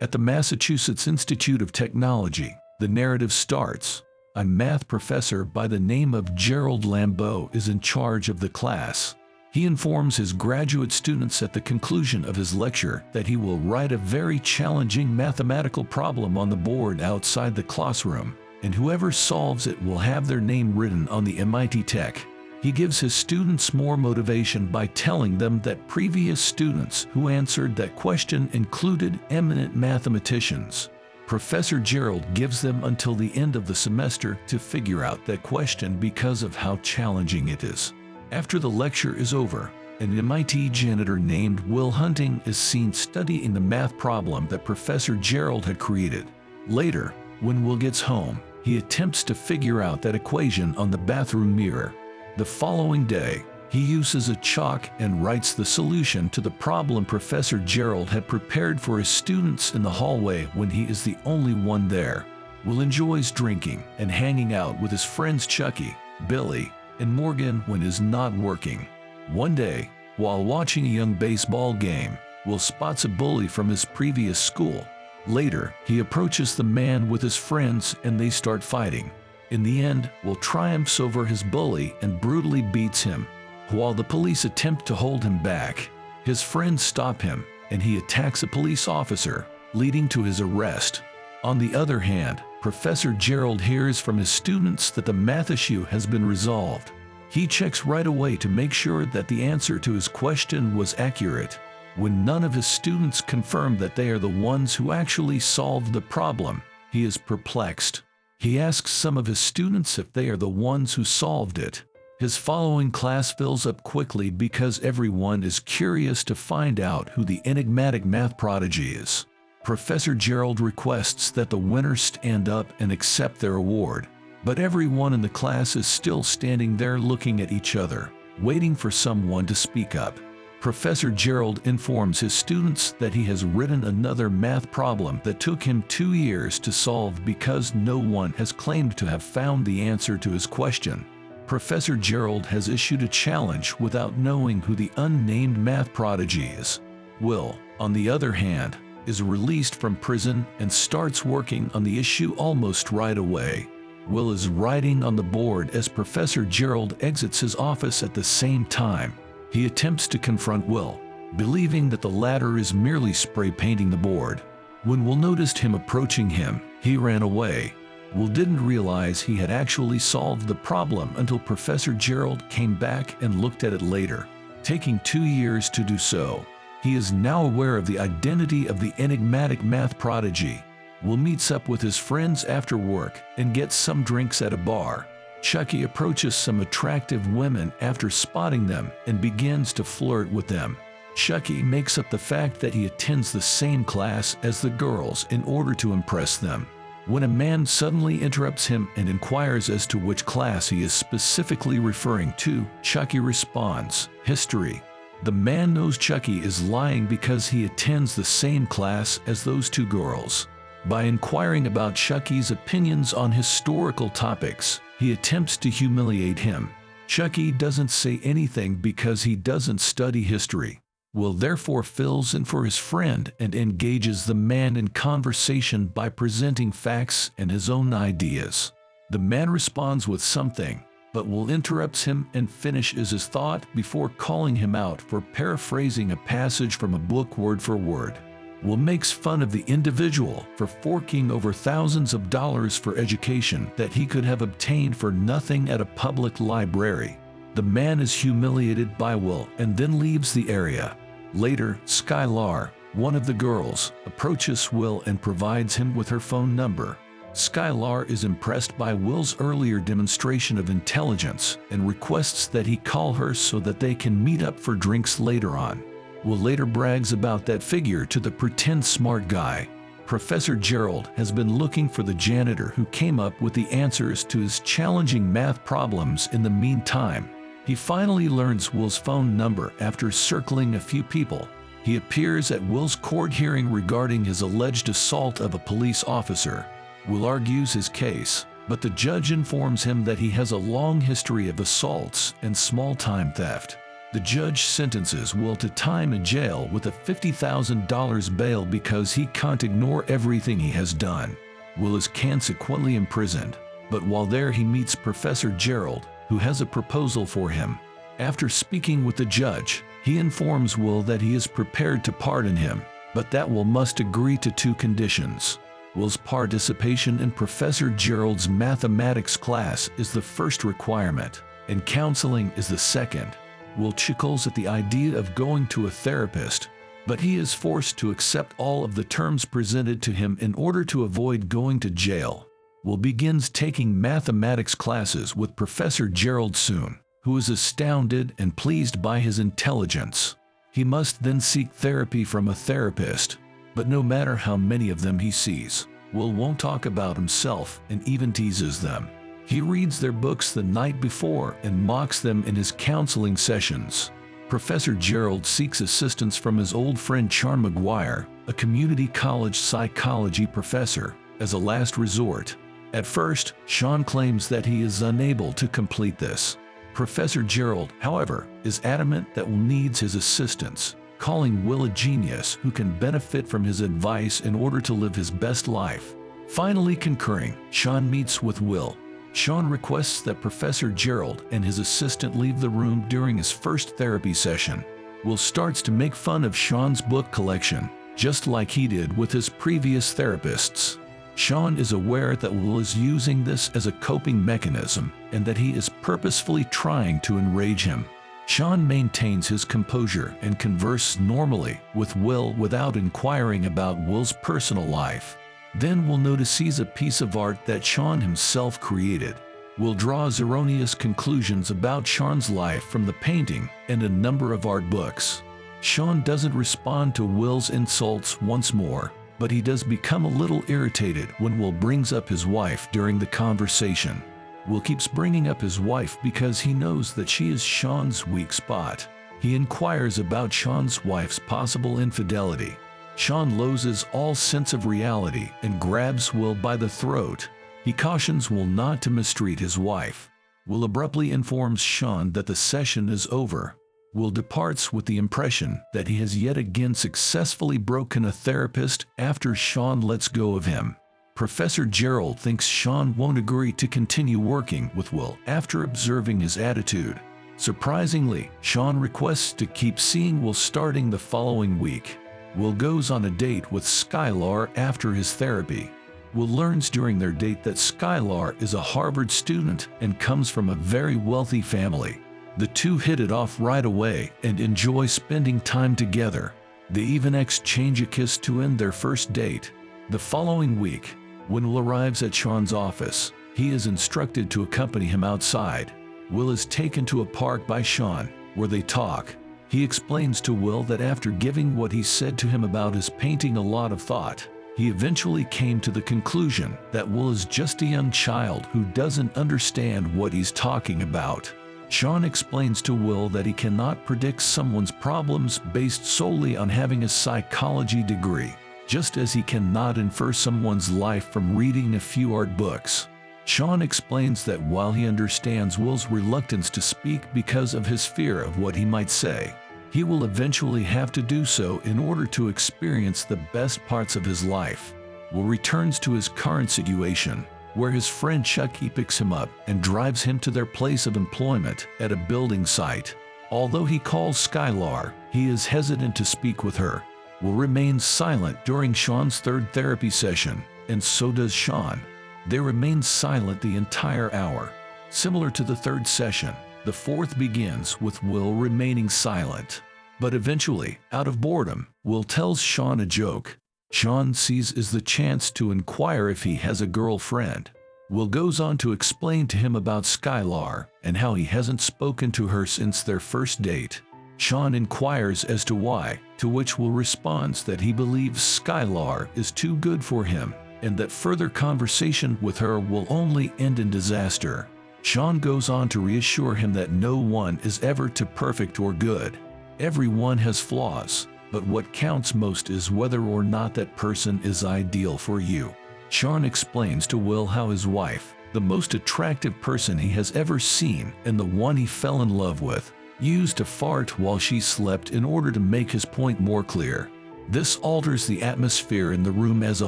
At the Massachusetts Institute of Technology, the narrative starts. A math professor by the name of Gerald Lambeau is in charge of the class. He informs his graduate students at the conclusion of his lecture that he will write a very challenging mathematical problem on the board outside the classroom, and whoever solves it will have their name written on the MIT Tech. He gives his students more motivation by telling them that previous students who answered that question included eminent mathematicians. Professor Gerald gives them until the end of the semester to figure out that question because of how challenging it is. After the lecture is over, an MIT janitor named Will Hunting is seen studying the math problem that Professor Gerald had created. Later, when Will gets home, he attempts to figure out that equation on the bathroom mirror. The following day, he uses a chalk and writes the solution to the problem Professor Gerald had prepared for his students in the hallway when he is the only one there. Will enjoys drinking and hanging out with his friends Chucky, Billy, and Morgan when is not working. One day, while watching a young baseball game, Will spots a bully from his previous school. Later, he approaches the man with his friends and they start fighting. In the end, Will triumphs over his bully and brutally beats him. While the police attempt to hold him back, his friends stop him and he attacks a police officer, leading to his arrest. On the other hand, Professor Gerald hears from his students that the math issue has been resolved. He checks right away to make sure that the answer to his question was accurate. When none of his students confirm that they are the ones who actually solved the problem, he is perplexed. He asks some of his students if they are the ones who solved it. His following class fills up quickly because everyone is curious to find out who the enigmatic math prodigy is. Professor Gerald requests that the winners stand up and accept their award, but everyone in the class is still standing there looking at each other, waiting for someone to speak up. Professor Gerald informs his students that he has written another math problem that took him 2 years to solve because no one has claimed to have found the answer to his question. Professor Gerald has issued a challenge without knowing who the unnamed math prodigy is. Will, on the other hand, is released from prison and starts working on the issue almost right away. Will is writing on the board as Professor Gerald exits his office at the same time. He attempts to confront Will, believing that the latter is merely spray painting the board. When Will noticed him approaching him, he ran away. Will didn't realize he had actually solved the problem until Professor Gerald came back and looked at it later, taking 2 years to do so. He is now aware of the identity of the enigmatic math prodigy. Will meets up with his friends after work and gets some drinks at a bar. Chucky approaches some attractive women after spotting them and begins to flirt with them. Chucky makes up the fact that he attends the same class as the girls in order to impress them. When a man suddenly interrupts him and inquires as to which class he is specifically referring to, Chucky responds, "History." The man knows Chucky is lying because he attends the same class as those two girls. By inquiring about Chucky's opinions on historical topics, he attempts to humiliate him. Chucky doesn't say anything because he doesn't study history. Will therefore fills in for his friend and engages the man in conversation by presenting facts and his own ideas. The man responds with something, but Will interrupts him and finishes his thought before calling him out for paraphrasing a passage from a book word for word. Will makes fun of the individual for forking over thousands of dollars for education that he could have obtained for nothing at a public library. The man is humiliated by Will and then leaves the area. Later, Skylar, one of the girls, approaches Will and provides him with her phone number. Skylar is impressed by Will's earlier demonstration of intelligence and requests that he call her so that they can meet up for drinks later on. Will later brags about that figure to the pretend smart guy. Professor Gerald has been looking for the janitor who came up with the answers to his challenging math problems in the meantime. He finally learns Will's phone number after circling a few people. He appears at Will's court hearing regarding his alleged assault of a police officer. Will argues his case, but the judge informs him that he has a long history of assaults and small-time theft. The judge sentences Will to time in jail with a $50,000 bail because he can't ignore everything he has done. Will is consequently imprisoned, but while there he meets Professor Gerald, who has a proposal for him. After speaking with the judge, he informs Will that he is prepared to pardon him, but that Will must agree to two conditions. Will's participation in Professor Gerald's mathematics class is the first requirement, and counseling is the second. Will chuckles at the idea of going to a therapist, but he is forced to accept all of the terms presented to him in order to avoid going to jail. Will begins taking mathematics classes with Professor Gerald soon, who is astounded and pleased by his intelligence. He must then seek therapy from a therapist, but no matter how many of them he sees, Will won't talk about himself and even teases them. He reads their books the night before and mocks them in his counseling sessions. Professor Gerald seeks assistance from his old friend Sean McGuire, a community college psychology professor, as a last resort. At first, Sean claims that he is unable to complete this. Professor Gerald, however, is adamant that Will needs his assistance, calling Will a genius who can benefit from his advice in order to live his best life. Finally concurring, Sean meets with Will. Sean requests that Professor Gerald and his assistant leave the room during his first therapy session. Will starts to make fun of Sean's book collection, just like he did with his previous therapists. Sean is aware that Will is using this as a coping mechanism and that he is purposefully trying to enrage him. Sean maintains his composure and converses normally with Will without inquiring about Will's personal life. Then Will notices a piece of art that Sean himself created. Will draws erroneous conclusions about Sean's life from the painting and a number of art books. Sean doesn't respond to Will's insults once more, but he does become a little irritated when Will brings up his wife during the conversation. Will keeps bringing up his wife because he knows that she is Sean's weak spot. He inquires about Sean's wife's possible infidelity. Sean loses all sense of reality and grabs Will by the throat. He cautions Will not to mistreat his wife. Will abruptly informs Sean that the session is over. Will departs with the impression that he has yet again successfully broken a therapist after Sean lets go of him. Professor Gerald thinks Sean won't agree to continue working with Will after observing his attitude. Surprisingly, Sean requests to keep seeing Will starting the following week. Will goes on a date with Skylar after his therapy. Will learns during their date that Skylar is a Harvard student and comes from a very wealthy family. The two hit it off right away and enjoy spending time together. They even exchange a kiss to end their first date. The following week, when Will arrives at Sean's office, he is instructed to accompany him outside. Will is taken to a park by Sean, where they talk. He explains to Will that after giving what he said to him about his painting a lot of thought, he eventually came to the conclusion that Will is just a young child who doesn't understand what he's talking about. Sean explains to Will that he cannot predict someone's problems based solely on having a psychology degree, just as he cannot infer someone's life from reading a few art books. Sean explains that while he understands Will's reluctance to speak because of his fear of what he might say, he will eventually have to do so in order to experience the best parts of his life. Will returns to his current situation, where his friend Chucky picks him up and drives him to their place of employment at a building site. Although he calls Skylar, he is hesitant to speak with her. Will remains silent during Sean's third therapy session, and so does Sean. They remain silent the entire hour. Similar to the third session, the fourth begins with Will remaining silent. But eventually, out of boredom, Will tells Sean a joke. Sean sees as the chance to inquire if he has a girlfriend. Will goes on to explain to him about Skylar and how he hasn't spoken to her since their first date. Sean inquires as to why, to which Will responds that he believes Skylar is too good for him and that further conversation with her will only end in disaster. Sean goes on to reassure him that no one is ever too perfect or good. Everyone has flaws, but what counts most is whether or not that person is ideal for you. Sean explains to Will how his wife, the most attractive person he has ever seen and the one he fell in love with, used to fart while she slept in order to make his point more clear. This alters the atmosphere in the room as a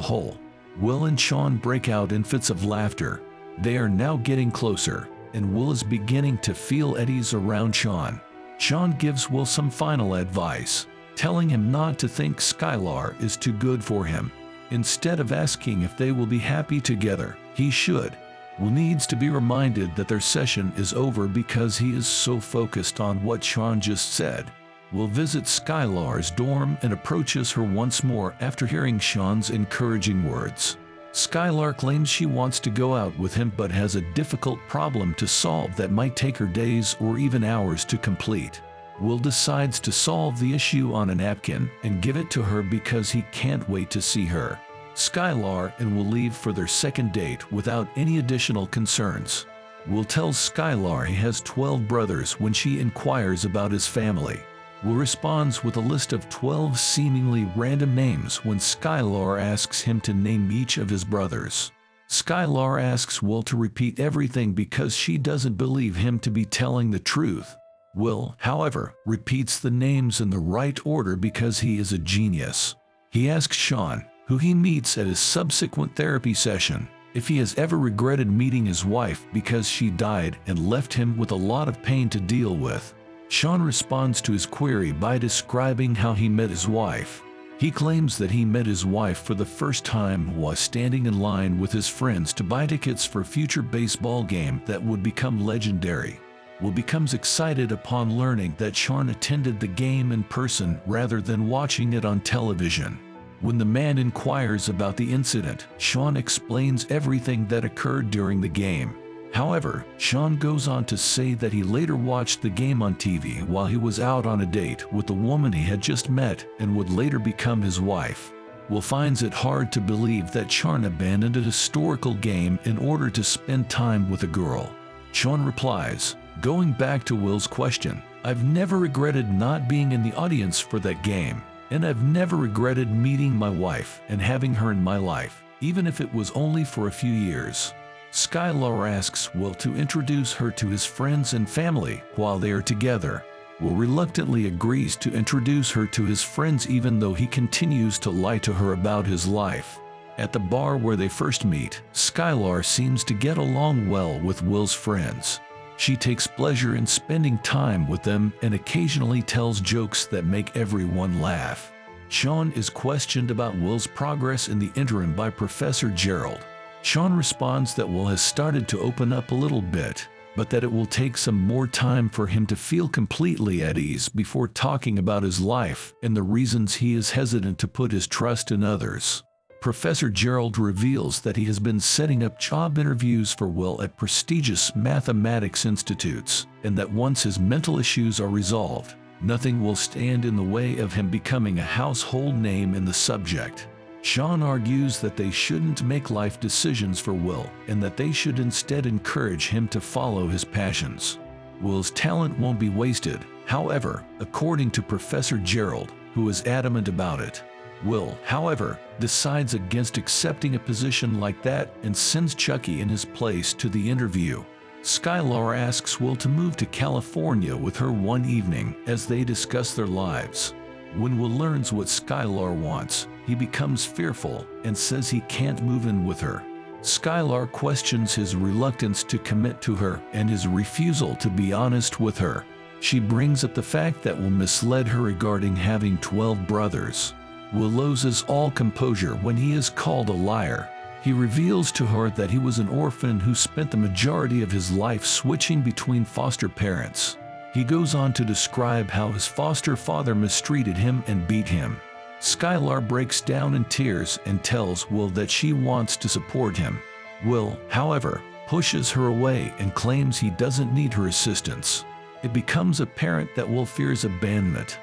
whole. Will and Sean break out in fits of laughter. They are now getting closer, and Will is beginning to feel at ease around Sean. Sean gives Will some final advice, telling him not to think Skylar is too good for him. Instead of asking if they will be happy together, he should. Will needs to be reminded that their session is over because he is so focused on what Sean just said. Will visits Skylar's dorm and approaches her once more after hearing Sean's encouraging words. Skylar claims she wants to go out with him but has a difficult problem to solve that might take her days or even hours to complete. Will decides to solve the issue on a napkin and give it to her because he can't wait to see her. Skylar and Will leave for their second date without any additional concerns. Will tells Skylar he has 12 brothers when she inquires about his family. Will responds with a list of 12 seemingly random names when Skylar asks him to name each of his brothers. Skylar asks Will to repeat everything because she doesn't believe him to be telling the truth. Will, however, repeats the names in the right order because he is a genius. He asks Sean, who he meets at his subsequent therapy session, if he has ever regretted meeting his wife because she died and left him with a lot of pain to deal with. Sean responds to his query by describing how he met his wife. He claims that he met his wife for the first time while standing in line with his friends to buy tickets for a future baseball game that would become legendary. Will becomes excited upon learning that Sean attended the game in person rather than watching it on television. When the man inquires about the incident, Sean explains everything that occurred during the game. However, Sean goes on to say that he later watched the game on TV while he was out on a date with the woman he had just met and would later become his wife. Will finds it hard to believe that Sean abandoned a historical game in order to spend time with a girl. Sean replies, going back to Will's question, "I've never regretted not being in the audience for that game, and I've never regretted meeting my wife and having her in my life, even if it was only for a few years." Skylar asks Will to introduce her to his friends and family while they are together. Will reluctantly agrees to introduce her to his friends even though he continues to lie to her about his life. At the bar where they first meet, Skylar seems to get along well with Will's friends. She takes pleasure in spending time with them and occasionally tells jokes that make everyone laugh. Sean is questioned about Will's progress in the interim by Professor Gerald. Sean responds that Will has started to open up a little bit, but that it will take some more time for him to feel completely at ease before talking about his life and the reasons he is hesitant to put his trust in others. Professor Gerald reveals that he has been setting up job interviews for Will at prestigious mathematics institutes, and that once his mental issues are resolved, nothing will stand in the way of him becoming a household name in the subject. Sean argues that they shouldn't make life decisions for Will, and that they should instead encourage him to follow his passions. Will's talent won't be wasted, however, according to Professor Gerald, who is adamant about it. Will, however, decides against accepting a position like that and sends Chucky in his place to the interview. Skylar asks Will to move to California with her one evening as they discuss their lives. When Will learns what Skylar wants, he becomes fearful and says he can't move in with her. Skylar questions his reluctance to commit to her and his refusal to be honest with her. She brings up the fact that Will misled her regarding having 12 brothers. Will loses all composure when he is called a liar. He reveals to her that he was an orphan who spent the majority of his life switching between foster parents. He goes on to describe how his foster father mistreated him and beat him. Skylar breaks down in tears and tells Will that she wants to support him. Will, however, pushes her away and claims he doesn't need her assistance. It becomes apparent that Will fears abandonment.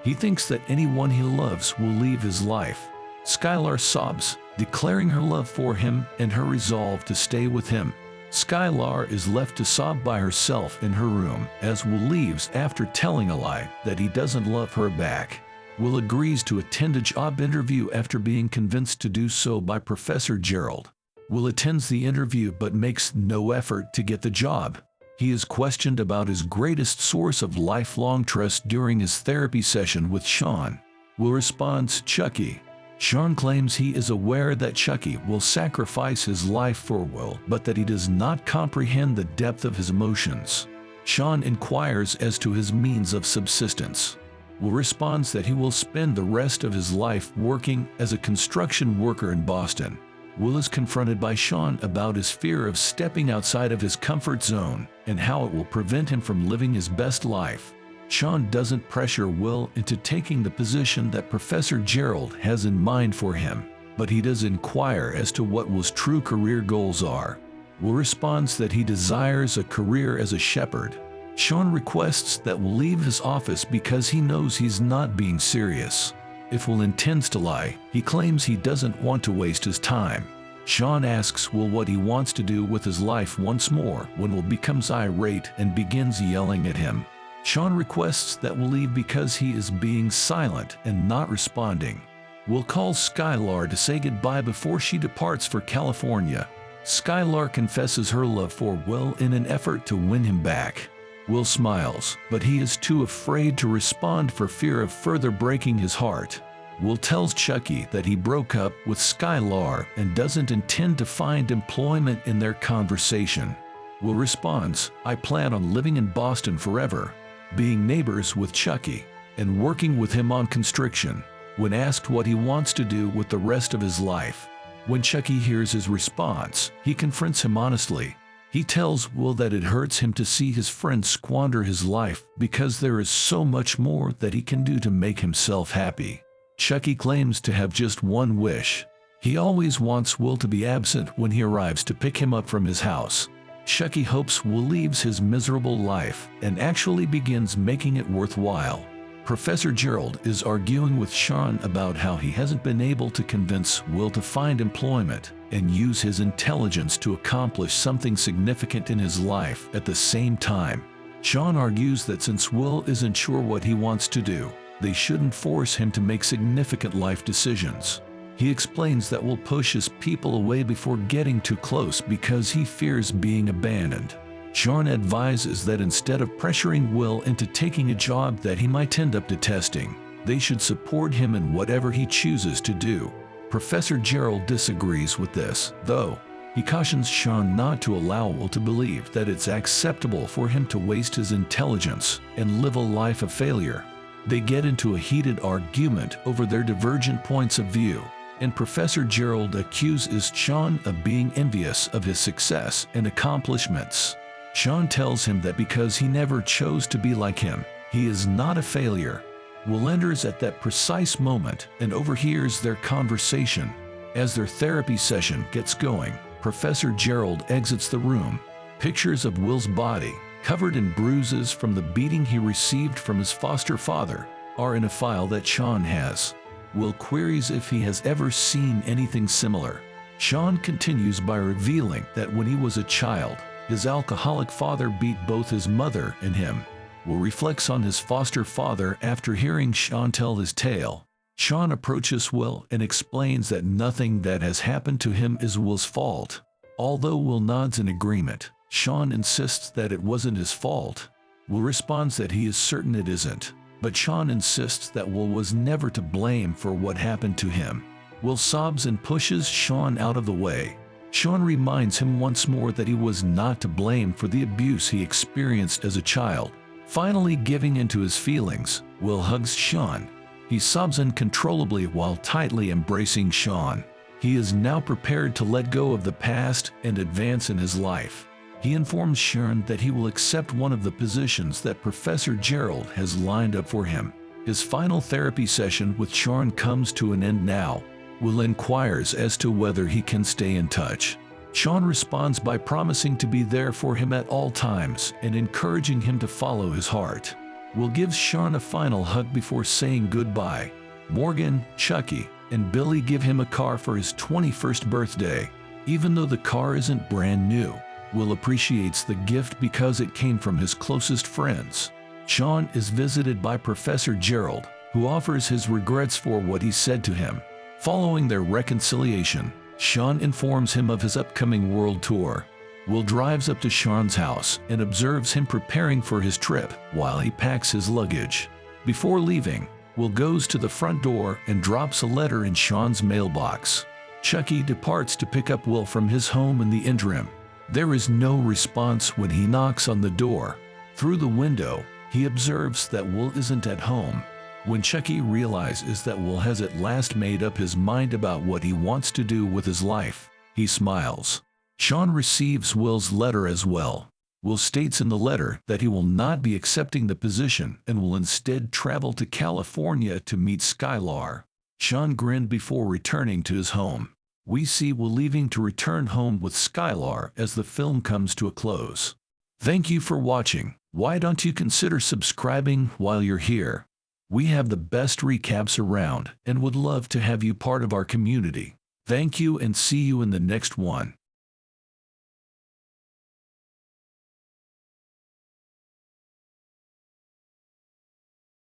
He thinks that anyone he loves will leave his life. Skylar sobs, declaring her love for him and her resolve to stay with him. Skylar is left to sob by herself in her room as Will leaves after telling a lie that he doesn't love her back. Will agrees to attend a job interview after being convinced to do so by Professor Gerald. Will attends the interview but makes no effort to get the job. He is questioned about his greatest source of lifelong trust during his therapy session with Sean. Will responds, Chucky. Sean claims he is aware that Chucky will sacrifice his life for Will, but that he does not comprehend the depth of his emotions. Sean inquires as to his means of subsistence. Will responds that he will spend the rest of his life working as a construction worker in Boston. Will is confronted by Sean about his fear of stepping outside of his comfort zone and how it will prevent him from living his best life. Sean doesn't pressure Will into taking the position that Professor Gerald has in mind for him, but he does inquire as to what Will's true career goals are. Will responds that he desires a career as a shepherd. Sean requests that Will leave his office because he knows he's not being serious. If Will intends to lie, he claims he doesn't want to waste his time. Sean asks Will what he wants to do with his life once more when Will becomes irate and begins yelling at him. Sean requests that Will leave because he is being silent and not responding. Will calls Skylar to say goodbye before she departs for California. Skylar confesses her love for Will in an effort to win him back. Will smiles, but he is too afraid to respond for fear of further breaking his heart. Will tells Chucky that he broke up with Skylar and doesn't intend to find employment in their conversation. Will responds, I plan on living in Boston forever, being neighbors with Chucky, and working with him on construction. When asked what he wants to do with the rest of his life, when Chucky hears his response, he confronts him honestly. He tells Will that it hurts him to see his friend squander his life because there is so much more that he can do to make himself happy. Chucky claims to have just one wish. He always wants Will to be absent when he arrives to pick him up from his house. Chucky hopes Will leaves his miserable life and actually begins making it worthwhile. Professor Gerald is arguing with Sean about how he hasn't been able to convince Will to find employment and use his intelligence to accomplish something significant in his life at the same time. Sean argues that since Will isn't sure what he wants to do, they shouldn't force him to make significant life decisions. He explains that Will pushes people away before getting too close because he fears being abandoned. Sean advises that instead of pressuring Will into taking a job that he might end up detesting, they should support him in whatever he chooses to do. Professor Gerald disagrees with this, though. He cautions Sean not to allow Will to believe that it's acceptable for him to waste his intelligence and live a life of failure. They get into a heated argument over their divergent points of view, and Professor Gerald accuses Sean of being envious of his success and accomplishments. Sean tells him that because he never chose to be like him, he is not a failure. Will enters at that precise moment and overhears their conversation. As their therapy session gets going, Professor Gerald exits the room. Pictures of Will's body, covered in bruises from the beating he received from his foster father, are in a file that Sean has. Will queries if he has ever seen anything similar. Sean continues by revealing that when he was a child, his alcoholic father beat both his mother and him. Will reflects on his foster father after hearing Sean tell his tale. Sean approaches Will and explains that nothing that has happened to him is Will's fault. Although Will nods in agreement, Sean insists that it wasn't his fault. Will responds that he is certain it isn't, but Sean insists that Will was never to blame for what happened to him. Will sobs and pushes Sean out of the way. Sean reminds him once more that he was not to blame for the abuse he experienced as a child. Finally giving into his feelings, Will hugs Sean. He sobs uncontrollably while tightly embracing Sean. He is now prepared to let go of the past and advance in his life. He informs Sean that he will accept one of the positions that Professor Gerald has lined up for him. His final therapy session with Sean comes to an end now. Will inquires as to whether he can stay in touch. Sean responds by promising to be there for him at all times and encouraging him to follow his heart. Will gives Sean a final hug before saying goodbye. Morgan, Chucky, and Billy give him a car for his 21st birthday. Even though the car isn't brand new, Will appreciates the gift because it came from his closest friends. Sean is visited by Professor Gerald, who offers his regrets for what he said to him. Following their reconciliation, Sean informs him of his upcoming world tour. Will drives up to Sean's house and observes him preparing for his trip while he packs his luggage. Before leaving, Will goes to the front door and drops a letter in Sean's mailbox. Chucky departs to pick up Will from his home in the interim. There is no response when he knocks on the door. Through the window, he observes that Will isn't at home. When Chucky realizes that Will has at last made up his mind about what he wants to do with his life, he smiles. Sean receives Will's letter as well. Will states in the letter that he will not be accepting the position and will instead travel to California to meet Skylar. Sean grinned before returning to his home. We see Will leaving to return home with Skylar as the film comes to a close. Thank you for watching. Why don't you consider subscribing while you're here? We have the best recaps around and would love to have you part of our community. Thank you and see you in the next one.